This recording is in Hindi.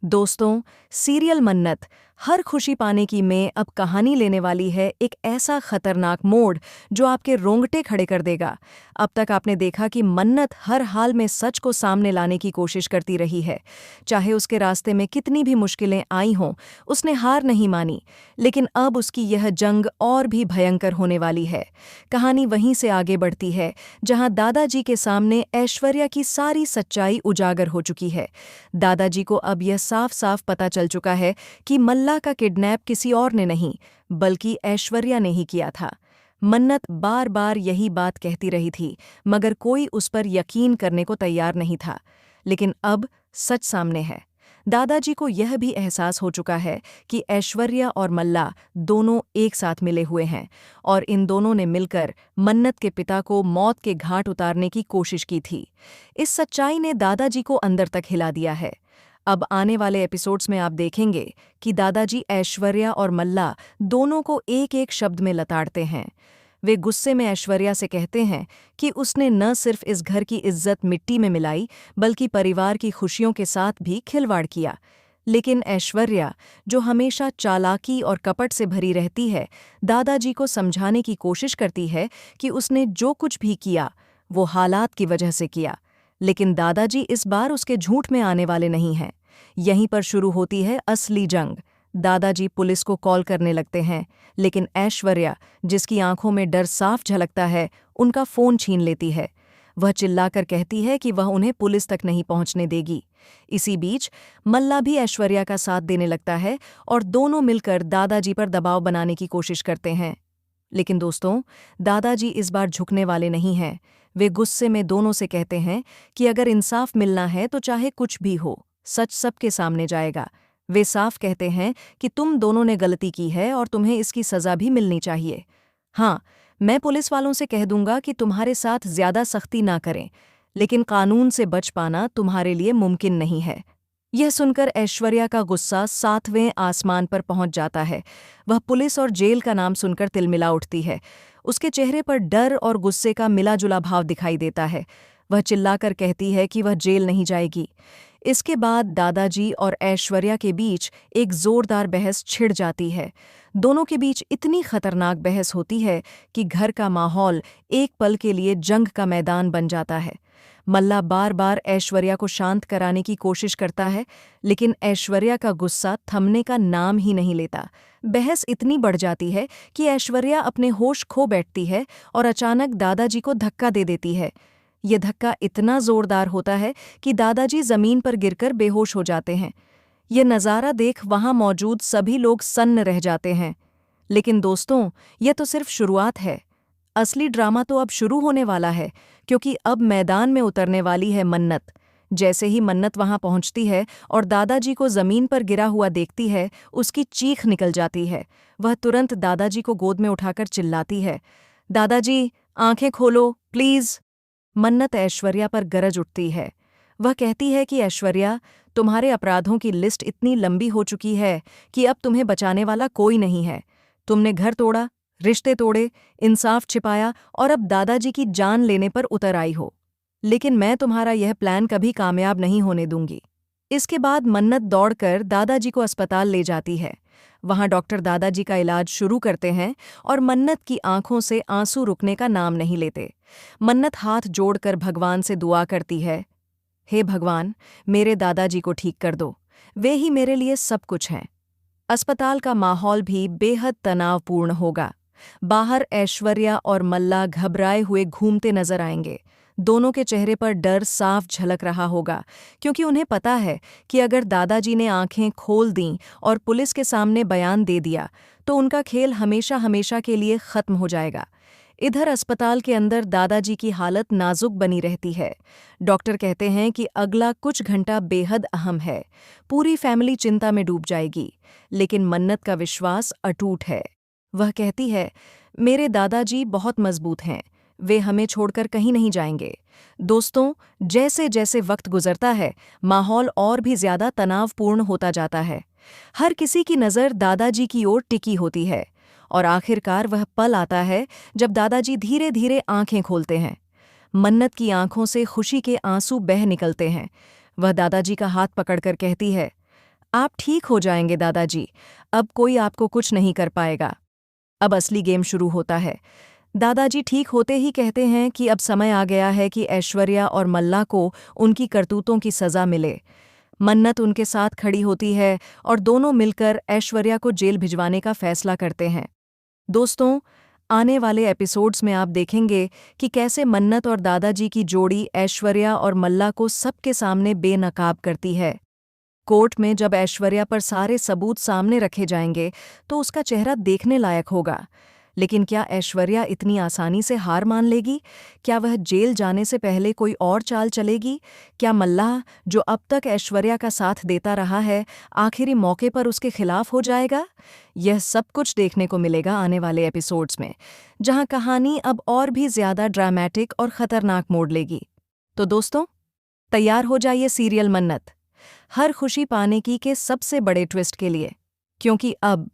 दोस्तों, सीरियल मन्नत हर खुशी पाने की में अब कहानी लेने वाली है एक ऐसा खतरनाक मोड़ जो आपके रोंगटे खड़े कर देगा। अब तक आपने देखा कि मन्नत हर हाल में सच को सामने लाने की कोशिश करती रही है। चाहे उसके रास्ते में कितनी भी मुश्किलें आई हों, उसने हार नहीं मानी। लेकिन अब उसकी यह जंग और भी भयंकर होने वाली है। कहानी वहीं से आगे बढ़ती है जहां दादाजी के सामने ऐश्वर्या की सारी सच्चाई उजागर हो चुकी है। दादाजी को अब यह साफ साफ पता चल चुका है कि मल्ला का किडनैप किसी और ने नहीं बल्कि ऐश्वर्या ने ही किया था। मन्नत बार बार यही बात कहती रही थी, मगर कोई उस पर यकीन करने को तैयार नहीं था। लेकिन अब सच सामने है। दादाजी को यह भी एहसास हो चुका है कि ऐश्वर्या और मल्ला दोनों एक साथ मिले हुए हैं और इन दोनों ने मिलकर मन्नत के पिता को मौत के घाट उतारने की कोशिश की थी। इस सच्चाई ने दादाजी को अंदर तक हिला दिया है। अब आने वाले एपिसोड्स में आप देखेंगे कि दादाजी ऐश्वर्या और मल्ला दोनों को एक एक शब्द में लताड़ते हैं। वे गुस्से में ऐश्वर्या से कहते हैं कि उसने न सिर्फ इस घर की इज्जत मिट्टी में मिलाई बल्कि परिवार की खुशियों के साथ भी खिलवाड़ किया। लेकिन ऐश्वर्या, जो हमेशा चालाकी और कपट से भरी रहती है, दादाजी को समझाने की कोशिश करती है कि उसने जो कुछ भी किया वो हालात की वजह से किया। लेकिन दादाजी इस बार उसके झूठ में आने वाले नहीं हैं। यहीं पर शुरू होती है असली जंग। दादाजी पुलिस को कॉल करने लगते हैं, लेकिन ऐश्वर्या, जिसकी आंखों में डर साफ झलकता है, उनका फोन छीन लेती है। वह चिल्लाकर कहती है कि वह उन्हें पुलिस तक नहीं पहुंचने देगी। इसी बीच मल्ला भी ऐश्वर्या का साथ देने लगता है और दोनों मिलकर दादाजी पर दबाव बनाने की कोशिश करते हैं। लेकिन दोस्तों, दादाजी इस बार झुकने वाले नहीं हैं। वे गुस्से में दोनों से कहते हैं कि अगर इंसाफ मिलना है तो चाहे कुछ भी हो, सच सबके सामने जाएगा। वे साफ कहते हैं कि तुम दोनों ने गलती की है और तुम्हें इसकी सज़ा भी मिलनी चाहिए। हाँ, मैं पुलिस वालों से कह दूंगा कि तुम्हारे साथ ज्यादा सख्ती ना करें, लेकिन कानून से बच पाना तुम्हारे लिए मुमकिन नहीं है। यह सुनकर ऐश्वर्या का गुस्सा 7वें आसमान पर पहुंच जाता है। वह पुलिस और जेल का नाम सुनकर तिलमिला उठती है। उसके चेहरे पर डर और गुस्से का मिला-जुला भाव दिखाई देता है। वह चिल्लाकर कहती है कि वह जेल नहीं जाएगी। इसके बाद दादाजी और ऐश्वर्या के बीच एक जोरदार बहस छिड़ जाती है। दोनों के बीच इतनी खतरनाक बहस होती है कि घर का माहौल एक पल के लिए जंग का मैदान बन जाता है। मल्ला बार बार ऐश्वर्या को शांत कराने की कोशिश करता है, लेकिन ऐश्वर्या का गुस्सा थमने का नाम ही नहीं लेता। बहस इतनी बढ़ जाती है कि ऐश्वर्या अपने होश खो बैठती है और अचानक दादाजी को धक्का दे देती है। ये धक्का इतना जोरदार होता है कि दादाजी जमीन पर गिरकर बेहोश हो जाते हैं। यह नज़ारा देख वहां मौजूद सभी लोग सन्न रह जाते हैं। लेकिन दोस्तों, यह तो सिर्फ शुरुआत है। असली ड्रामा तो अब शुरू होने वाला है, क्योंकि अब मैदान में उतरने वाली है मन्नत। जैसे ही मन्नत वहां पहुंचती है और दादाजी को जमीन पर गिरा हुआ देखती है, उसकी चीख निकल जाती है। वह तुरंत दादाजी को गोद में उठाकर चिल्लाती है, दादाजी, आंखें खोलो प्लीज। मन्नत ऐश्वर्या पर गरज उठती है। वह कहती है कि ऐश्वर्या, तुम्हारे अपराधों की लिस्ट इतनी लंबी हो चुकी है कि अब तुम्हें बचाने वाला कोई नहीं है। तुमने घर तोड़ा, रिश्ते तोड़े, इंसाफ छिपाया और अब दादाजी की जान लेने पर उतर आई हो। लेकिन मैं तुम्हारा यह प्लान कभी कामयाब नहीं होने दूंगी। इसके बाद मन्नत दौड़कर दादाजी को अस्पताल ले जाती है। वहां डॉक्टर दादाजी का इलाज शुरू करते हैं और मन्नत की आंखों से आंसू रुकने का नाम नहीं लेते। मन्नत हाथ जोड़कर भगवान से दुआ करती है, हे भगवान, मेरे दादाजी को ठीक कर दो। वे ही मेरे लिए सब कुछ हैं। अस्पताल का माहौल भी बेहद तनावपूर्ण होगा। बाहर ऐश्वर्या और मल्ला घबराए हुए घूमते नजर आएंगे। दोनों के चेहरे पर डर साफ झलक रहा होगा, क्योंकि उन्हें पता है कि अगर दादाजी ने आंखें खोल दीं और पुलिस के सामने बयान दे दिया तो उनका खेल हमेशा हमेशा के लिए खत्म हो जाएगा। इधर अस्पताल के अंदर दादाजी की हालत नाजुक बनी रहती है। डॉक्टर कहते हैं कि अगला कुछ घंटा बेहद अहम है। पूरी फैमिली चिंता में डूब जाएगी, लेकिन मन्नत का विश्वास अटूट है। वह कहती है, मेरे दादाजी बहुत मजबूत हैं, वे हमें छोड़कर कहीं नहीं जाएंगे। दोस्तों, जैसे जैसे वक्त गुजरता है, माहौल और भी ज्यादा तनावपूर्ण होता जाता है। हर किसी की नज़र दादाजी की ओर टिकी होती है और आखिरकार वह पल आता है जब दादाजी धीरे धीरे आंखें खोलते हैं। मन्नत की आंखों से खुशी के आंसू बह निकलते हैं। वह दादाजी का हाथ पकड़कर कहती है, आप ठीक हो जाएंगे दादाजी, अब कोई आपको कुछ नहीं कर पाएगा। अब असली गेम शुरू होता है। दादाजी ठीक होते ही कहते हैं कि अब समय आ गया है कि ऐश्वर्या और मल्ला को उनकी करतूतों की सज़ा मिले। मन्नत उनके साथ खड़ी होती है और दोनों मिलकर ऐश्वर्या को जेल भिजवाने का फैसला करते हैं। दोस्तों, आने वाले एपिसोड्स में आप देखेंगे कि कैसे मन्नत और दादाजी की जोड़ी ऐश्वर्या और मल्ला को सबके सामने बेनकाब करती है। कोर्ट में जब ऐश्वर्या पर सारे सबूत सामने रखे जाएंगे तो उसका चेहरा देखने लायक होगा। लेकिन क्या ऐश्वर्या इतनी आसानी से हार मान लेगी? क्या वह जेल जाने से पहले कोई और चाल चलेगी? क्या मल्लाह, जो अब तक ऐश्वर्या का साथ देता रहा है, आखिरी मौके पर उसके खिलाफ हो जाएगा? यह सब कुछ देखने को मिलेगा आने वाले एपिसोड्स में, जहां कहानी अब और भी ज्यादा ड्रामेटिक और खतरनाक मोड़ लेगी। तो दोस्तों, तैयार हो जाइए सीरियल मन्नत हर खुशी पाने की के सबसे बड़े ट्विस्ट के लिए, क्योंकि अब